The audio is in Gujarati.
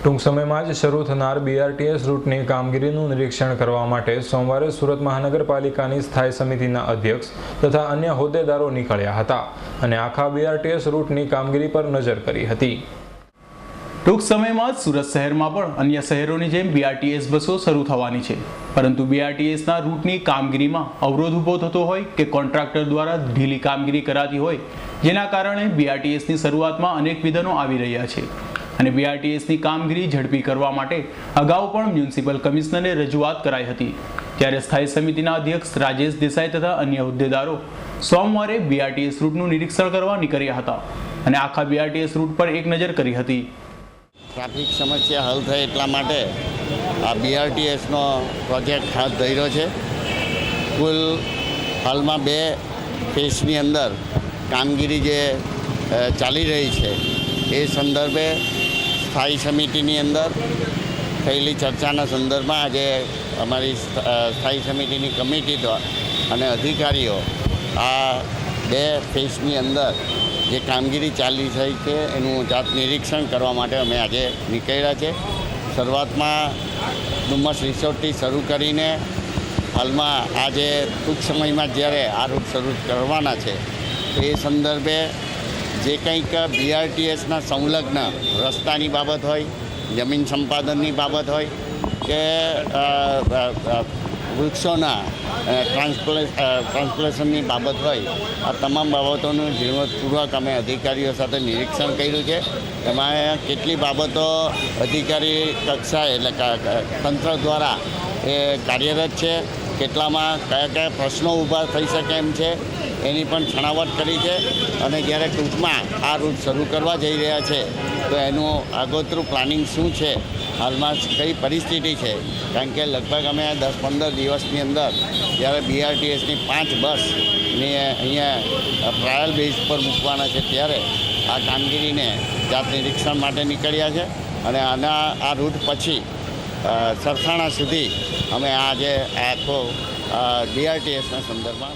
ટૂંક સમયમાં જ શરૂ થનાર BRTS રૂટની કામગીરીનું નિરીક્ષણ કરવા માટે સોમવારે સુરત મહાનગરપાલિકાની સ્થાયી સમિતિના અધ્યક્ષ તથા અન્ય હોદ્દેદારો નીકળ્યા હતા અને આખા BRTS રૂટની કામગીરી પર નજર કરી હતી। ટૂંક સમયમાં જ સુરત શહેરમાં પણ અન્ય શહેરોની જેમ BRTS બસો શરૂ થવાની છે, પરંતુ BRTSના રૂટની કામગીરીમાં અવરોધ ઊભો થતો હોય કે કોન્ટ્રાક્ટર દ્વારા ઢીલી કામગીરી કરાતી હોય, જેના કારણે BRTSની શરૂઆતમાં અનેક વિઘ્નો આવી રહ્યા છે અને BRTSની કામગીરી ઝડપી કરવા માટે અગાઉ પણ મ્યુનિસિપલ કમિશનરને રજૂઆત કરાઈ હતી। ત્યારે સ્થાયી સમિતિના અધ્યક્ષ રાજેશ દેસાઈ તથા અન્ય હોદ્દેદારો સોમવારે BRTS રૂટનું નિરીક્ષણ કરવા નીકળ્યા હતા અને આખા BRTS રૂટ પર એક નજર કરી હતી। ટ્રાફિક સમસ્યા હલ થાય એટલા માટે આ BRTSનો પ્રોજેક્ટ હાથ ધર્યો છે। કુલ હાલમાં 2 ફેઝની અંદર કામગીરી જે ચાલી રહી છે એ સંદર્ભે સ્થાયી સમિતિની અંદર થયેલી ચર્ચાના સંદર્ભમાં આજે અમારી સ્થાયી સમિતિની કમિટી અને અધિકારીઓ આ 2 ફેઝની અંદર જે કામગીરી ચાલી રહી છે એનું જાત નિરીક્ષણ કરવા માટે અમે આજે નીકળ્યા છે। શરૂઆતમાં ડુમસ રિસોર્ટથી શરૂ કરીને હાલમાં આજે ટૂંક સમયમાં જ્યારે આ રૂટ શરૂ કરવાના છે એ સંદર્ભે જે કંઈક BRTSના સંલગ્ન રસ્તાની બાબત હોય, જમીન સંપાદનની બાબત હોય કે વૃક્ષોના ટ્રાન્સપ્લેશનની બાબત હોય, આ તમામ બાબતોનું ઝીણવટપૂર્વક અમે અધિકારીઓ સાથે નિરીક્ષણ કર્યું છે। એમાં કેટલી બાબતો અધિકારી કક્ષાએ એટલે તંત્ર દ્વારા એ કાર્યરત છે, કેટલામાં કયા પ્રશ્નો ઊભા થઈ શકે એમ છે એની પણ છણાવટ કરી છે અને જ્યારે ટૂંકમાં આ રૂટ શરૂ કરવા જઈ રહ્યા છે તો એનું આગોતરું પ્લાનિંગ શું છે, હાલમાં કઈ પરિસ્થિતિ છે, કારણ કે લગભગ અમે 10-15 દિવસની અંદર જ્યારે BRTSની 5 બસની અહીંયા ટ્રાયલ બેઝ પર મૂકવાના છે ત્યારે આ કામગીરીને જાત નિરીક્ષણ માટે નીકળ્યા છે અને આ રૂટ પછી સરથાણા સુધી અમે આજે આખો BRTSના સંદર્ભમાં